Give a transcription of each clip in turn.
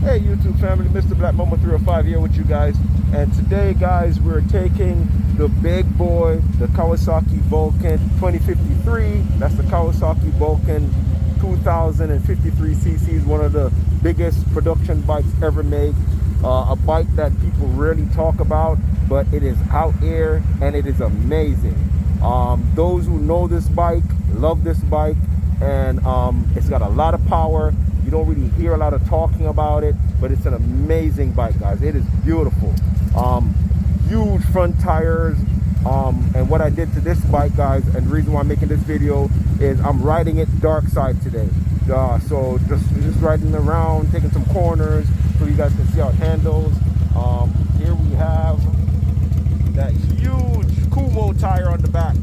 Hey YouTube family, Mr. Black Mama 305 here with you guys. And today guys, we're taking the big boy, the Kawasaki Vulcan 2053. That's the Kawasaki Vulcan 2053 cc's, one of the biggest production bikes ever made. A bike that people rarely talk about, but it is out here and it is amazing. Those who know this bike love this bike, and it's got a lot of power. You don't really hear a lot of talking about it, but it's an amazing bike, guys. It is beautiful. Huge front tires. And what I did to this bike, guys, and the reason why I'm making this video is I'm riding it dark side today. So just riding around, taking some corners so you guys can see how it handles. Here we have that huge Kumo tire on the back.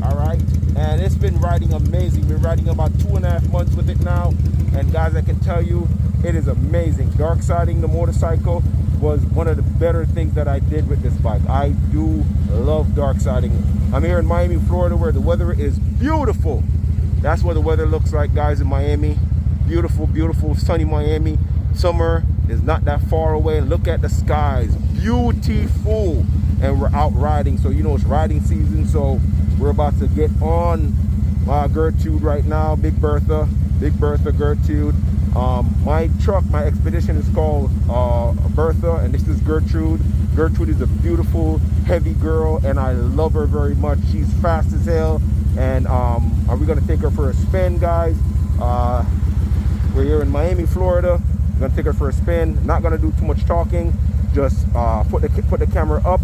All right, and it's been riding amazing. Been riding about 2.5 months with it now, and guys, I can tell you it is amazing. Darksiding the motorcycle was one of the better things that I did with this bike. I do love darksiding. I'm here in Miami, Florida, where the weather is beautiful. That's what the weather looks like, guys, in Miami. Beautiful, beautiful, sunny Miami. Summer is not that far away. Look at the skies, beautiful. And we're out riding, so you know it's riding season. So we're about to get on Gertrude right now. Big Bertha, Gertrude. My truck, my Expedition is called Bertha, and this is Gertrude. Gertrude is a beautiful, heavy girl, and I love her very much. She's fast as hell, and are we gonna take her for a spin, guys? We're here in Miami, Florida. We're gonna take her for a spin. Not gonna do too much talking. Just put the camera up.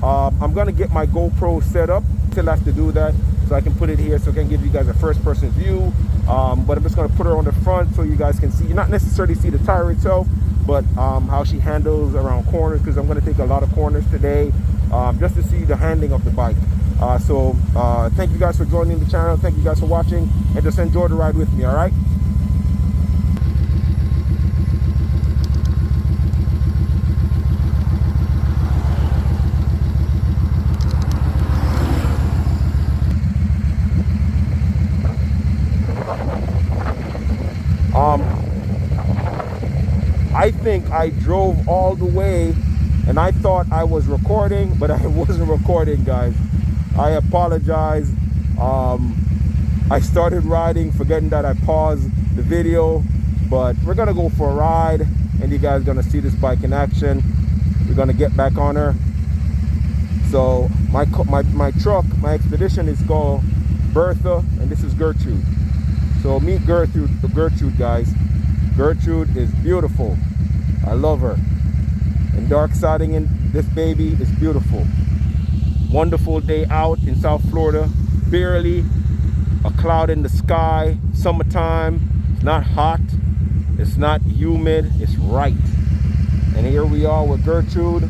I'm gonna get my GoPro set up. Still have to do that, so I can put it here so I can give you guys a first-person view. But I'm just gonna put her on the front so you guys can see, not necessarily see the tire itself, but how she handles around corners, because I'm gonna take a lot of corners today, just to see the handling of the bike. So thank you guys for joining the channel. Thank you guys for watching, and just enjoy the ride with me. All right. I think I drove all the way and I thought I was recording, but I wasn't recording, guys. I apologize. I started riding, forgetting that I paused the video, but we're gonna go for a ride and you guys are gonna see this bike in action. We're gonna get back on her. So my truck, my Expedition is called Bertha, and this is Gertrude. So meet Gertrude, guys. Gertrude is beautiful. I love her. And darksiding in this baby is beautiful. Wonderful day out in South Florida. Barely a cloud in the sky. Summertime. It's not hot. It's not humid. It's right. And here we are with Gertrude.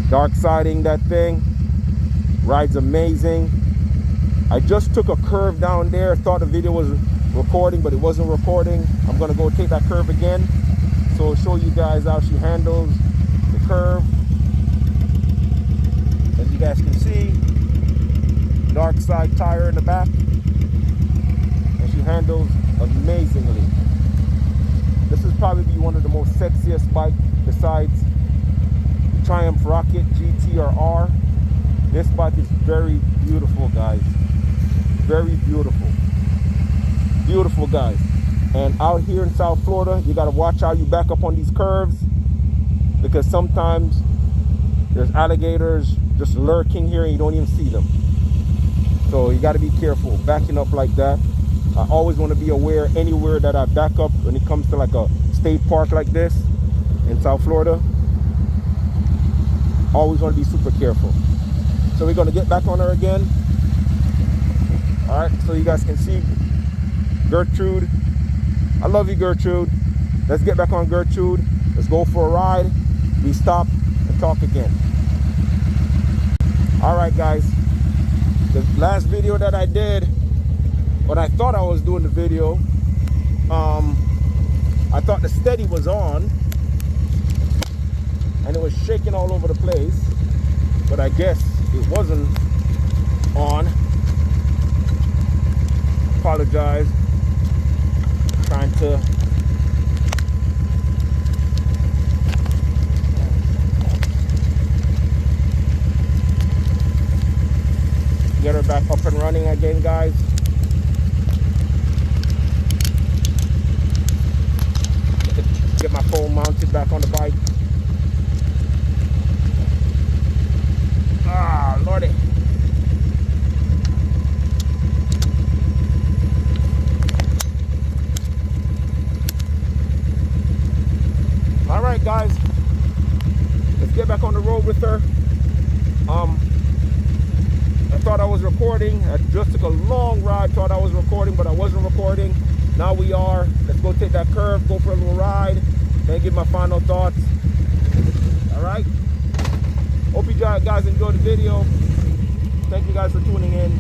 Darksiding that thing. Rides amazing. I just took a curve down there. Thought the video was recording, but it wasn't recording. I'm gonna go take that curve again, so I'll show you guys how she handles the curve. As you guys can see, dark side tire in the back, and she handles amazingly. This is probably one of the most sexiest bike besides the Triumph Rocket GT or R. This bike is very beautiful, guys. Very beautiful. Beautiful, guys. And out here in South Florida, you got to watch how you back up on these curves, because sometimes there's alligators just lurking here and you don't even see them. So you got to be careful backing up like that. I always want to be aware anywhere that I back up when it comes to like a state park like this in South Florida. Always want to be super careful. So we're going to get back on her again. All right, so you guys can see Gertrude. I love you, Gertrude. Let's get back on Gertrude. Let's go for a ride. We stop and talk again. All right, guys. The last video that I did, when I thought I was doing the video, I thought the steady was on and it was shaking all over the place, but I guess it wasn't on. Apologize. Trying to again, guys. Get my phone mounted back on the bike. Ah, Lordy. All right, guys. Let's get back on the road with her. I thought I was recording. I just took a long ride. Thought I was recording, but I wasn't recording. Now we are. Let's go take that curve, go for a little ride, then give my final thoughts. All right. Hope you guys enjoyed the video. Thank you guys for tuning in.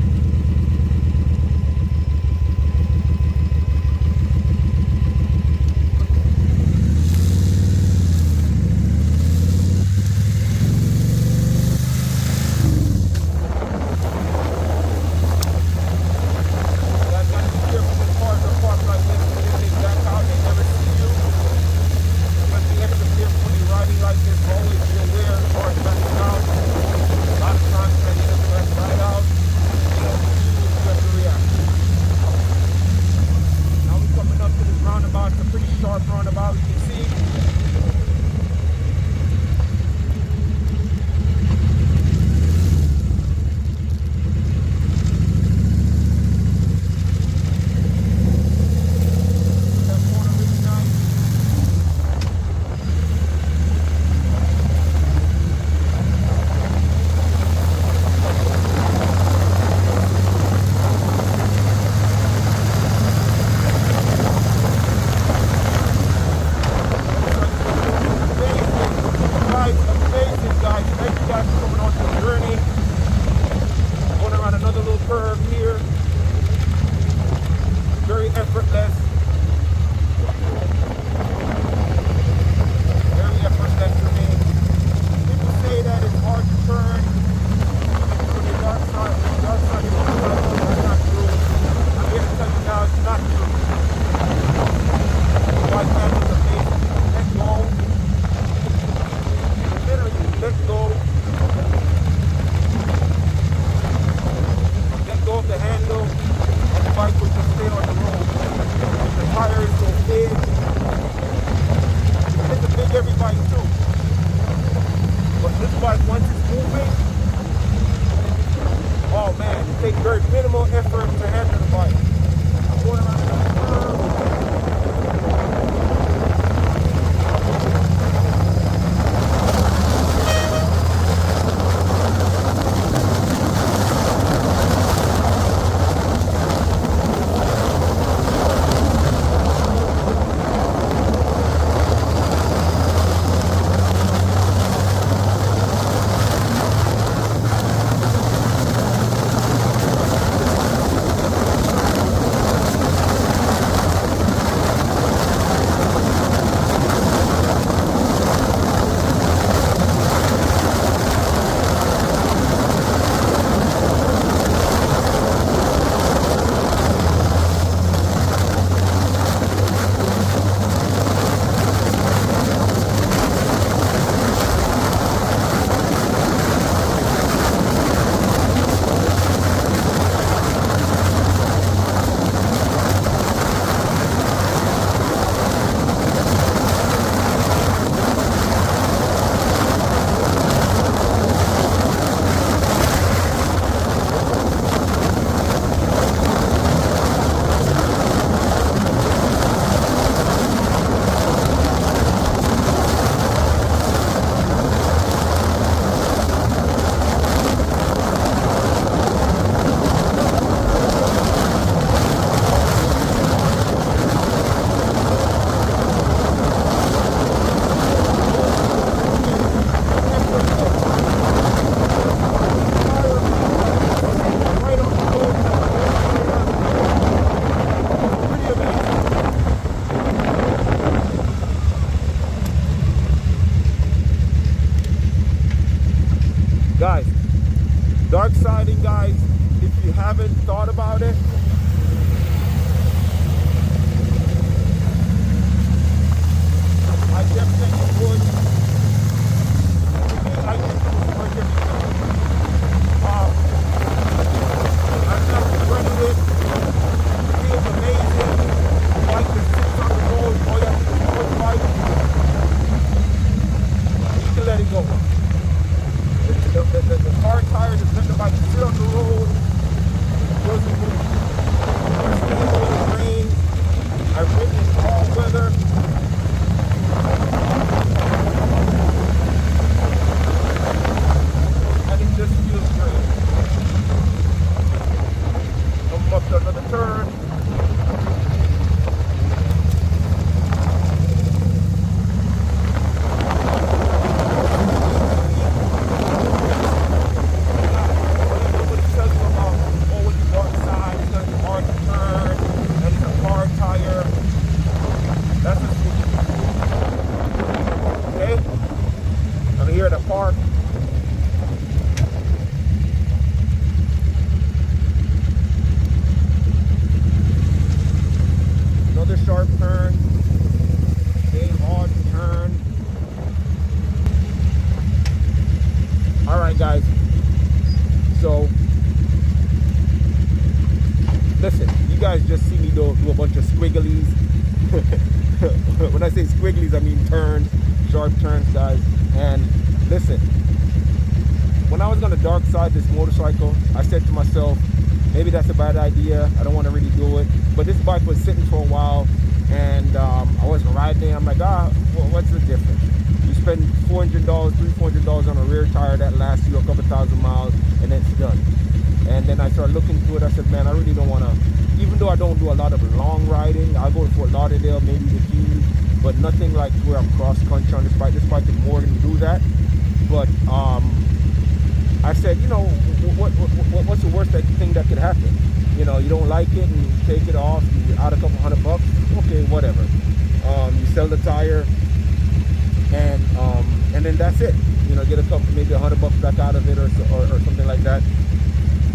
Guys, Darksiding, guys, if you haven't thought about it, I definitely would. I think it's worth it. sharp turn, a hard turn. All right, guys. So, listen, you guys just see me do a bunch of squigglies. When I say squigglies, I mean turns, sharp turns, guys. And listen, when I was gonna dark side this motorcycle, I said to myself, maybe that's a bad idea. I don't want to really do it. But this bike was sitting for a while, and I wasn't riding it. I'm like, well, what's the difference? You spend $400, $300-$400 on a rear tire that lasts you a couple thousand miles, and it's done. And then I started looking through it. I said, man, I really don't want to, even though I don't do a lot of long riding, I go to Fort Lauderdale, maybe the Keys, but nothing like where I'm cross country on this bike. This bike is more than do that. But I said, you know, what's the worst thing that could happen? You know, you don't like it and you take it off, you're out a couple $100. Okay, whatever. You sell the tire, and then that's it. You know, get a couple, maybe $100 back out of it or something like that.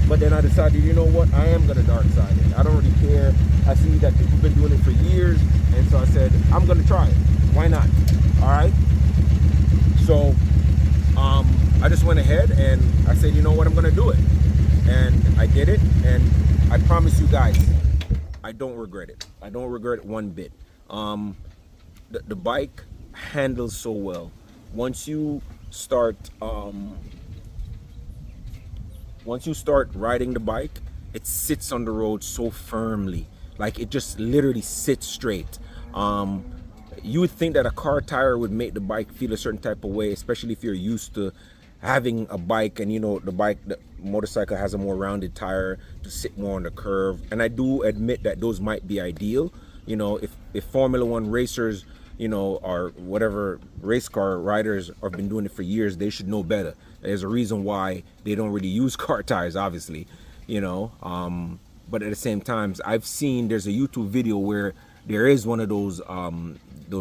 But then I decided, you know what, I am gonna dark side it. I don't really care. I see that people have been doing it for years, and so I said, I'm gonna try it. Why not? All right. So I just went ahead and I said, you know what, I'm gonna do it. And I did it, and I promise you guys, I don't regret it. I don't regret it one bit. The bike handles so well. Once you start riding the bike, it sits on the road so firmly. Like, it just literally sits straight. You would think that a car tire would make the bike feel a certain type of way, especially if you're used to having a bike, and you know, the motorcycle has a more rounded tire to sit more on the curve. And I do admit that those might be ideal. You know, if Formula One racers, you know, or whatever race car riders have been doing it for years, they should know better. There's a reason why they don't really use car tires, obviously, you know. But at the same time, I've seen, there's a YouTube video where there is one of those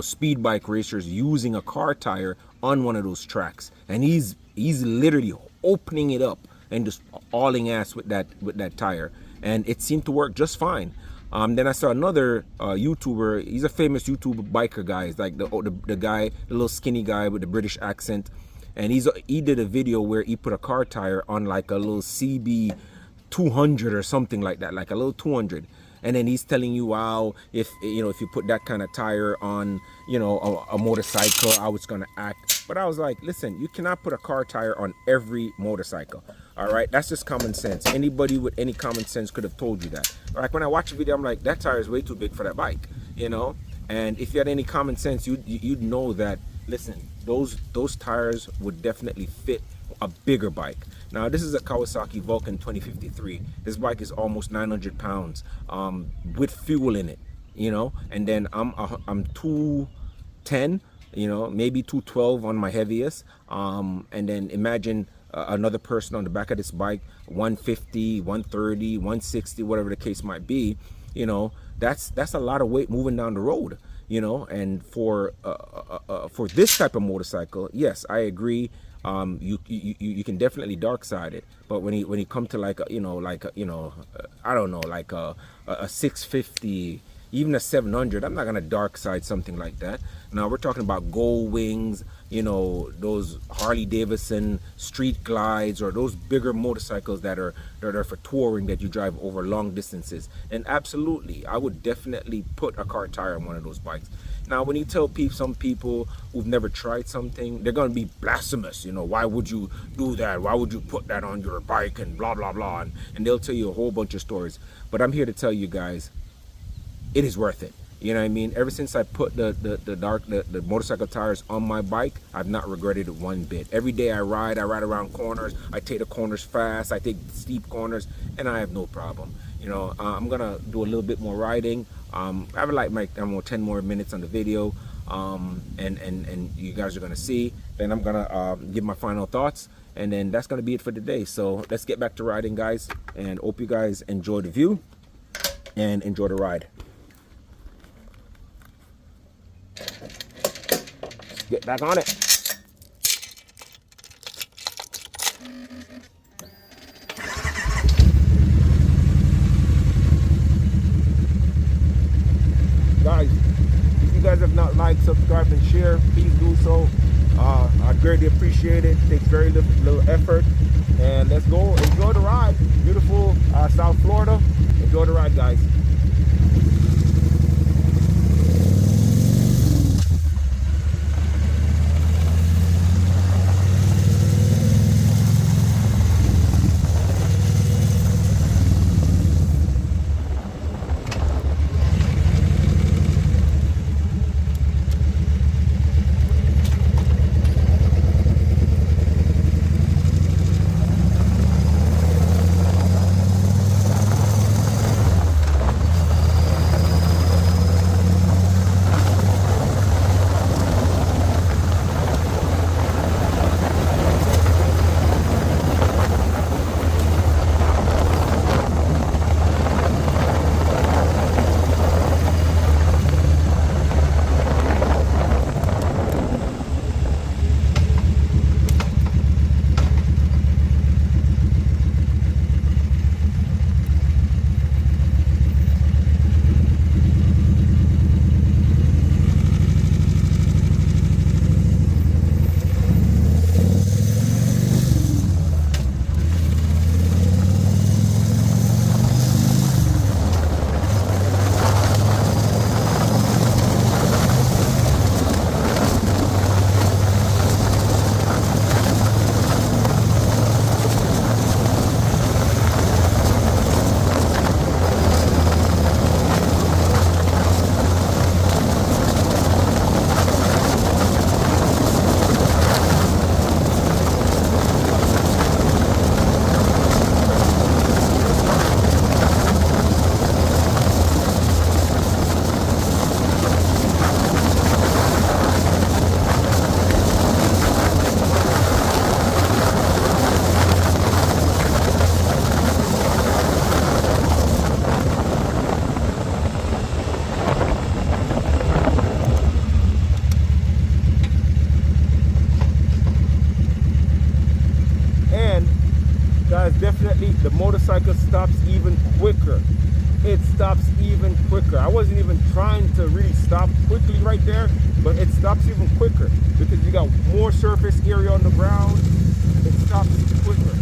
speed bike racers using a car tire on one of those tracks, and he's literally opening it up and just hauling ass with that tire, and it seemed to work just fine. Then I saw another YouTuber. He's a famous YouTube biker guy. He's like the guy, the little skinny guy with the British accent, and he did a video where he put a car tire on like a little CB 200 or something like that, like a little 200. And then he's telling you how, if you put that kind of tire on, you know, a motorcycle, how it's gonna act. But I was like, listen, you cannot put a car tire on every motorcycle. All right, that's just common sense. Anybody with any common sense could have told you that. Like, when I watch a video, I'm like, that tire is way too big for that bike, you know. And if you had any common sense, you'd know that. Listen, those tires would definitely fit a bigger bike. Now, this is a Kawasaki Vulcan 2053. This bike is almost 900 pounds with fuel in it, you know. And then I'm 210, you know, maybe 212 on my heaviest. And then imagine another person on the back of this bike, 150, 130, 160, whatever the case might be. You know, that's a lot of weight moving down the road, you know. And for this type of motorcycle, yes, I agree. You can definitely dark side it, but when you come to like I don't know, like a 650, even a 700, I'm not gonna dark side something like that. Now we're talking about Gold Wings, you know, those Harley Davidson street glides, or those bigger motorcycles that are for touring, that you drive over long distances. And absolutely, I would definitely put a car tire on one of those bikes. Now, when you tell some people who've never tried something, they're going to be blasphemous. You know, why would you do that? Why would you put that on your bike and blah, blah, blah. And they'll tell you a whole bunch of stories. But I'm here to tell you guys, it is worth it. You know what I mean? Ever since I put the motorcycle tires on my bike, I've not regretted it one bit. Every day I ride around corners. I take the corners fast. I take steep corners, and I have no problem. You know, I'm gonna do a little bit more riding. I have like 10 more minutes on the video, and you guys are gonna see. Then I'm gonna give my final thoughts, and then that's gonna be it for today. So let's get back to riding, guys, and hope you guys enjoy the view and enjoy the ride. Get back on it. guys, if you guys have not liked, subscribed, and share, please do so. I'd greatly appreciate it. It takes very little effort. And let's go enjoy the ride. Beautiful South Florida. Enjoy the ride, guys. Definitely the motorcycle stops even quicker. It stops even quicker. I wasn't even trying to really stop quickly right there, but it stops even quicker because you got more surface area on the ground. It stops quicker.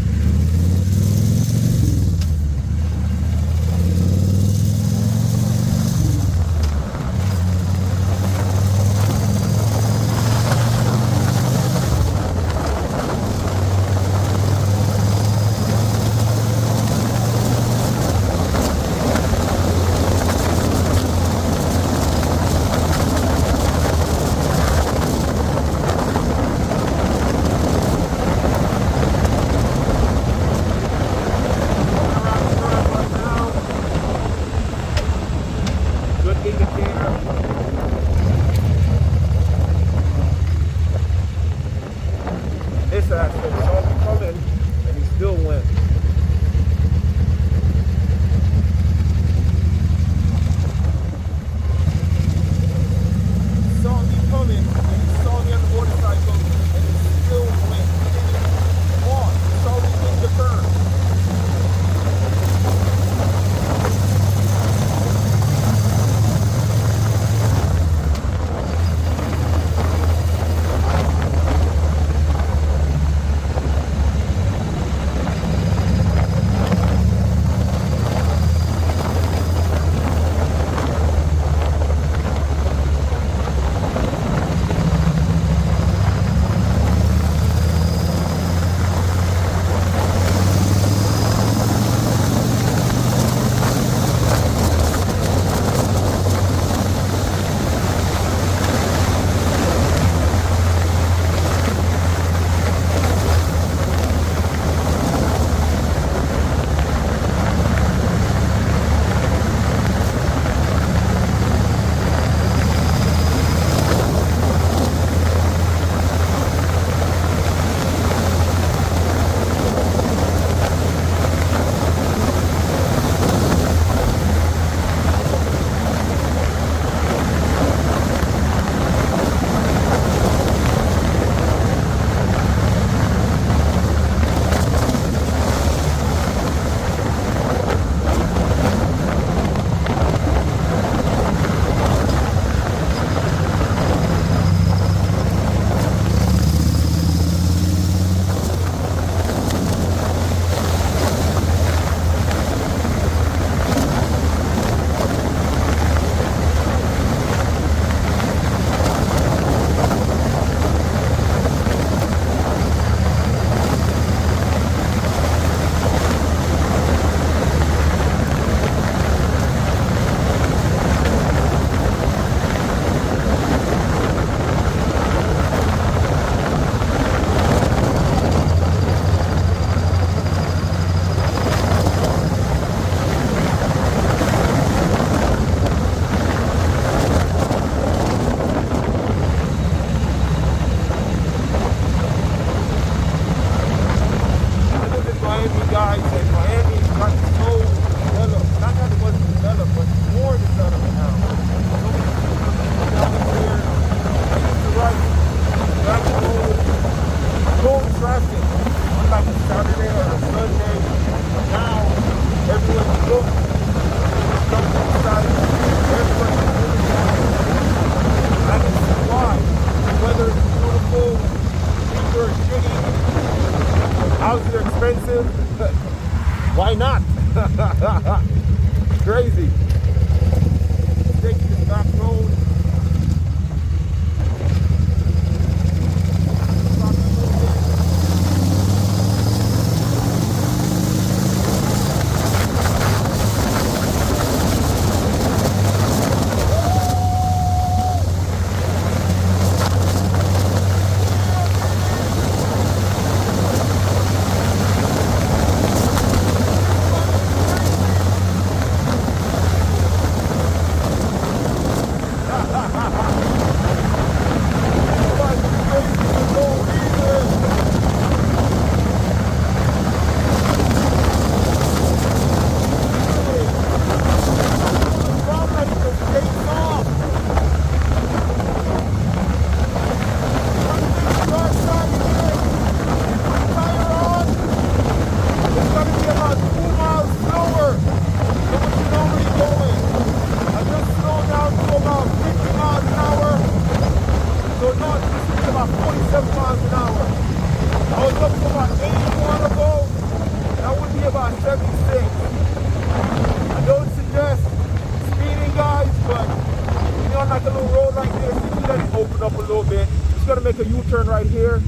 basically let it open up a little bit. Just gonna make a U-turn right here.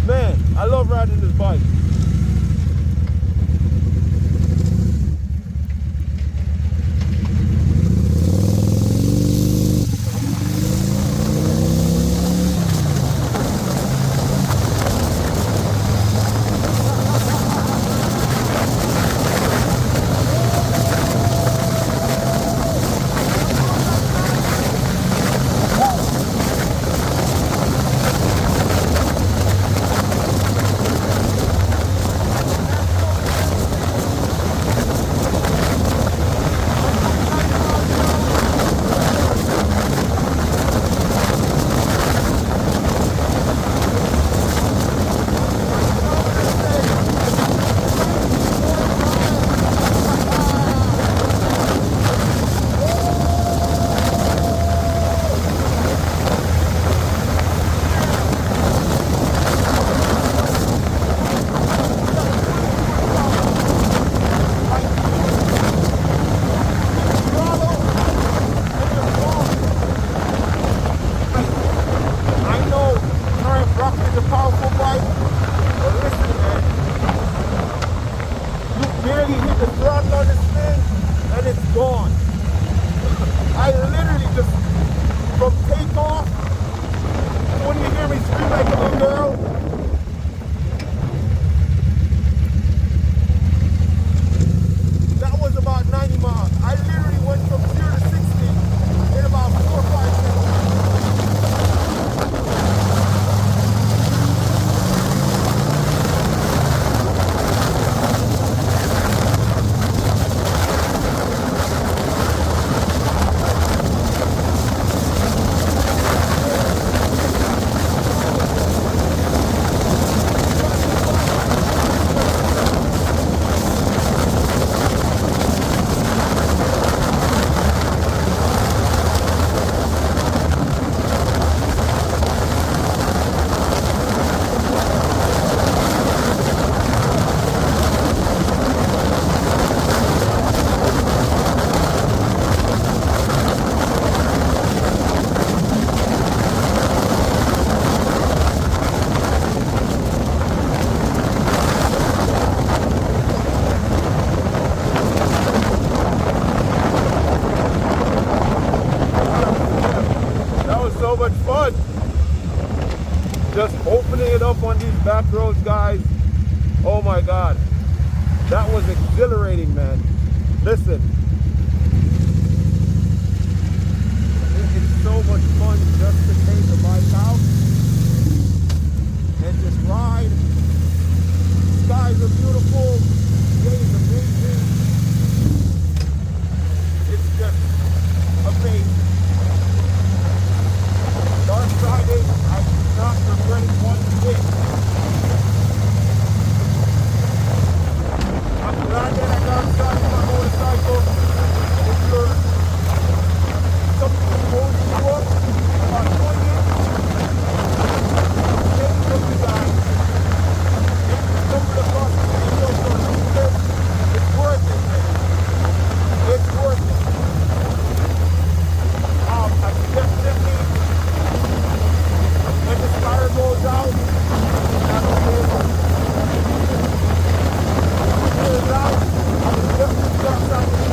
Man, I love riding this bike. Just opening it up on these back roads, guys. Oh my God. That was exhilarating, man. Listen. It's so much fun just to take the bike out and just ride. Skies are beautiful. Day is amazing. It's just amazing. Darksiding, I do not regret it one bit. I'm glad that I darksided my motorcycle. If you're something that holds you up about doing it, take it from you guys. If you stumble across the video for a it's worth it, man. It's worth it. I definitely, when the tire goes out, that's over. When it goes out, I will definitely start something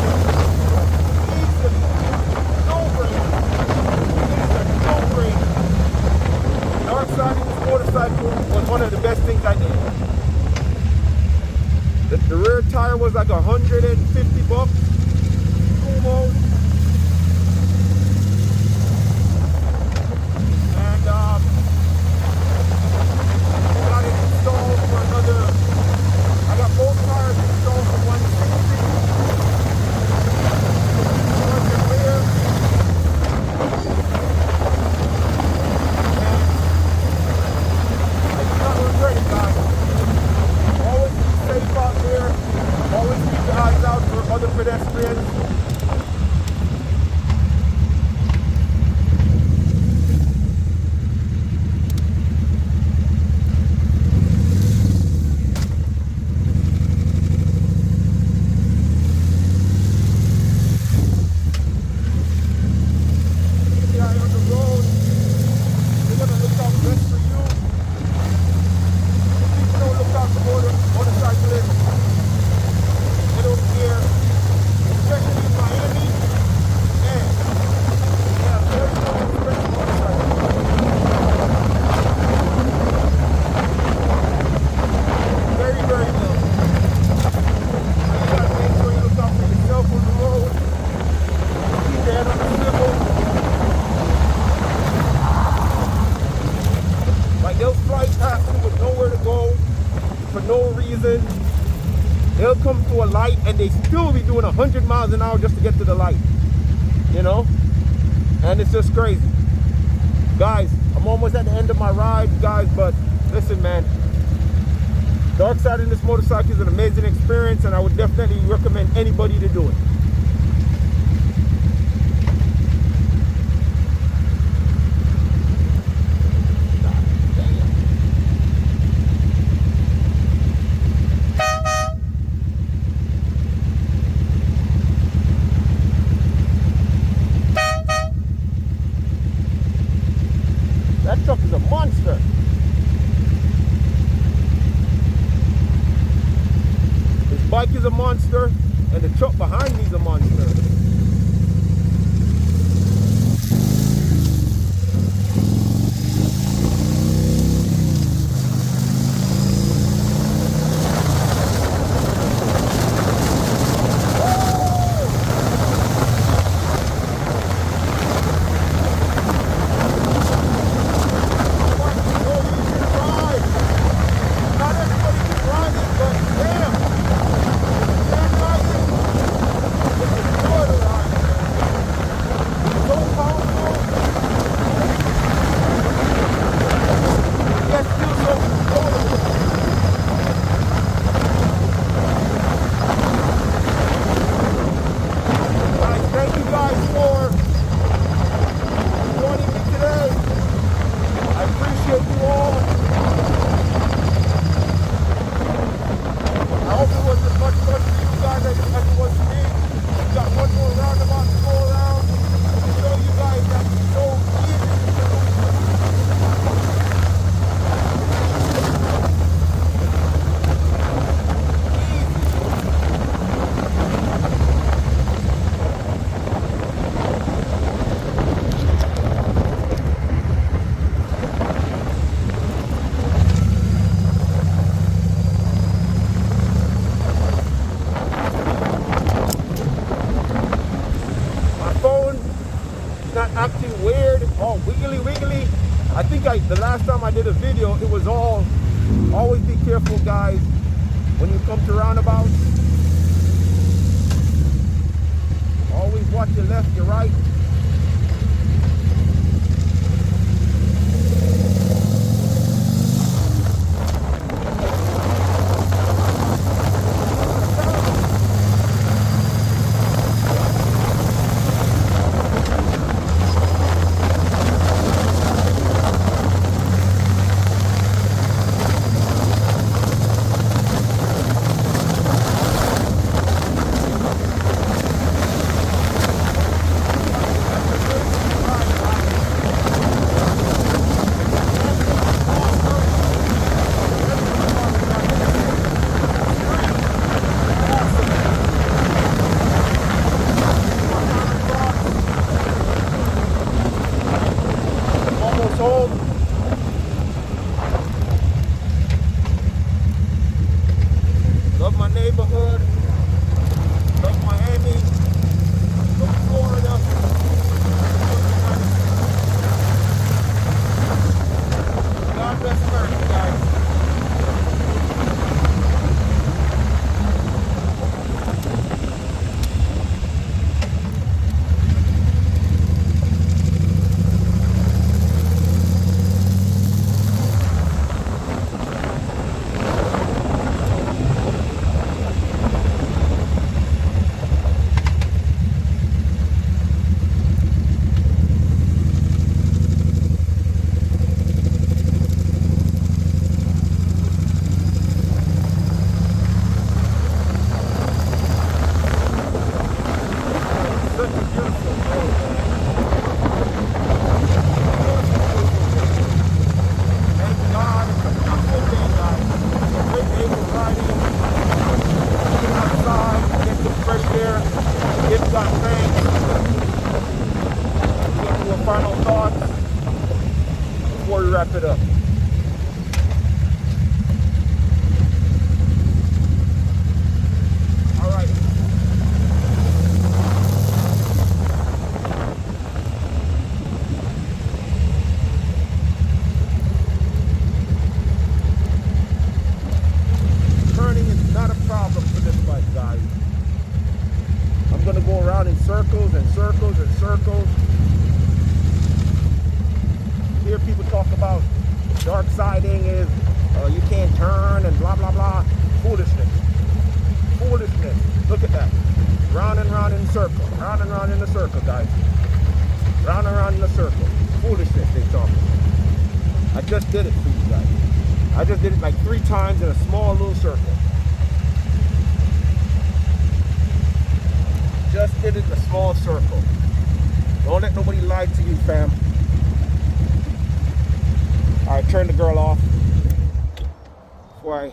easily. No-brainer. It's a no-brainer. Darksiding this motorcycle was one of the best things I did. The rear tire was like $150 almost. And got it installed for another. I got both tires installed for 160. Front and rear. And I do not regret it, guys. Always be safe out there. Always keep your eyes out for other pedestrians. up to a light and they still be doing 100 miles an hour just to get to the light, you know? And it's just crazy. Guys, I'm almost at the end of my ride, guys, but listen, man, Darksiding this motorcycle is an amazing experience, and I would definitely recommend anybody to do it. That truck is a monster. This bike is a monster, and the truck behind me is a monster. Acting weird, all wiggly. I think the last time I did a video, it was all, always be careful, guys, when you come to roundabouts. Always watch your left, your right. Love my neighborhood. Love Miami. Love Florida. God bless America, guys. go around in circles and circles and circles. You hear people talk about Darksiding is you can't turn and blah blah blah. Foolishness. Foolishness. Look at that. Round and round in a circle. Round and round in a circle, guys. Round and round in a circle. Foolishness they talk. I just did it for you guys. I just did it like 3 times in a small little circle. Just did it in a small circle. Don't let nobody lie to you, fam. Alright, turn the girl off. Before I'm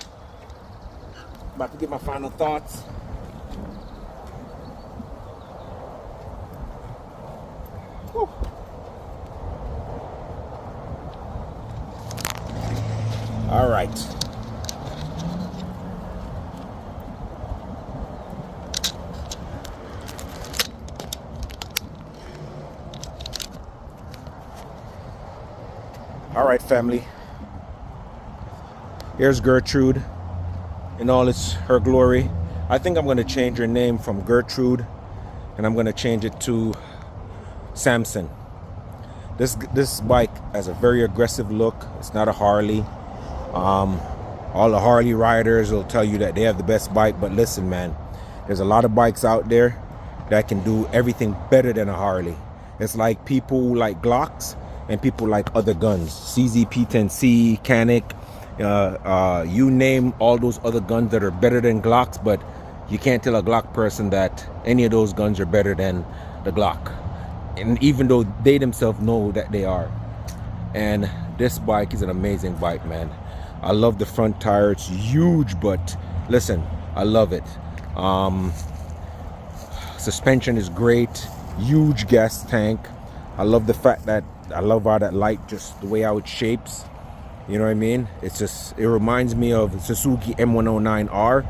about to get my final thoughts. Whew. All right. All right, family. Here's Gertrude in all her glory. I think I'm going to change her name from Gertrude, and I'm going to change it to Samson. This bike has a very aggressive look. It's not a Harley. All the Harley riders will tell you that they have the best bike, but listen, man, there's a lot of bikes out there that can do everything better than a Harley. It's like people who like Glocks and people like other guns. CZ-P10C, Canic, you name all those other guns that are better than Glocks, but you can't tell a Glock person that any of those guns are better than the Glock. And even though they themselves know that they are. And this bike is an amazing bike, man. I love the front tire. It's huge, but listen, I love it. Suspension is great. Huge gas tank. I love the fact that I love how that light, just the way how it shapes. You know what I mean? It's just, it reminds me of Suzuki M109R,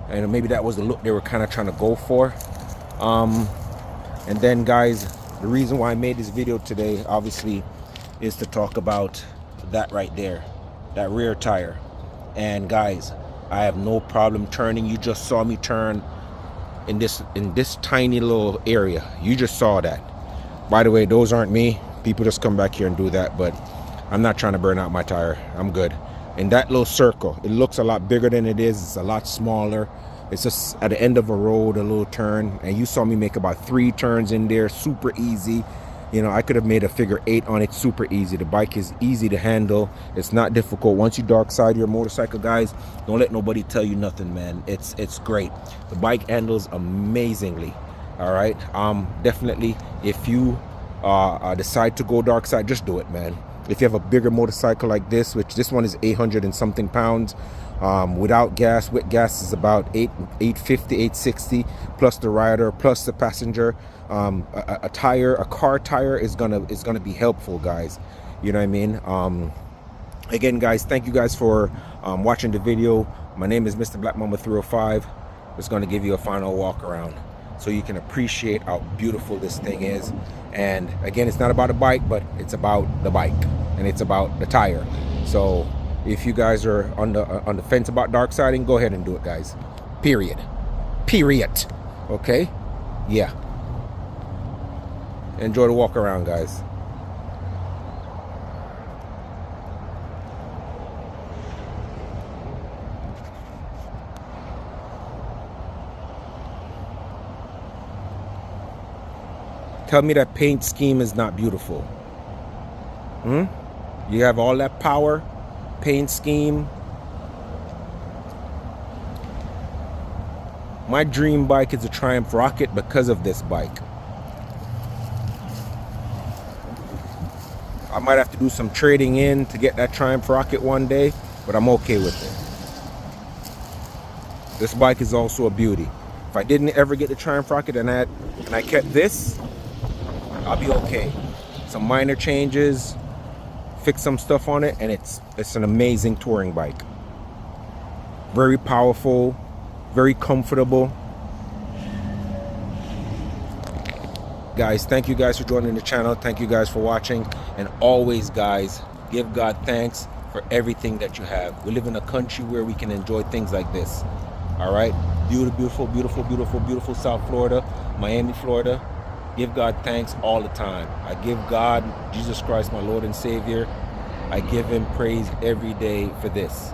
and maybe that was the look they were kind of trying to go for. And then, guys, the reason why I made this video today, obviously, is to talk about that right there, that rear tire. And guys, I have no problem turning. You just saw me turn in this tiny little area. You just saw that. By the way, those aren't me. People just come back here and do that, but I'm not trying to burn out my tire. I'm good. In that little circle, it looks a lot bigger than it is. It's a lot smaller. It's just at the end of a road, a little turn, and you saw me make about 3 turns in there, super easy. You know, I could have made a figure 8 on it, super easy. The bike is easy to handle. It's not difficult. Once you dark side your motorcycle, guys, don't let nobody tell you nothing, man. It's great. The bike handles amazingly. All right. Definitely, if you decide to go dark side, just do it, man. If you have a bigger motorcycle like this, which this one is 800 and something pounds, without gas, with gas is about 850, 860, plus the rider, plus the passenger. A car tire is gonna be helpful, guys. You know what I mean? Again, guys, thank you guys for watching the video. My name is Mr. Black Mamba 305. Just gonna give you a final walk around so you can appreciate how beautiful this thing is. And again, it's not about a bike, but it's about the bike, and it's about the tire. So if you guys are on the fence about Darksiding, go ahead and do it, guys. Period. Okay? Yeah. Enjoy the walk around, guys. Tell me that paint scheme is not beautiful. You have all that power, paint scheme. My dream bike is a Triumph Rocket because of this bike. I might have to do some trading in to get that Triumph Rocket one day, but I'm okay with it. This bike is also a beauty. If I didn't ever get the Triumph Rocket and I kept this, I'll be okay. Some minor changes, fix some stuff on it, and it's an amazing touring bike. Very powerful, very comfortable. Guys, thank you guys for joining the channel. Thank you guys for watching. And always, guys, give God thanks for everything that you have. We live in a country where we can enjoy things like this. All right? Beautiful, beautiful, beautiful, beautiful South Florida. Miami, Florida. Give God thanks all the time. I give God, Jesus Christ, my Lord and Savior, I give him praise every day for this.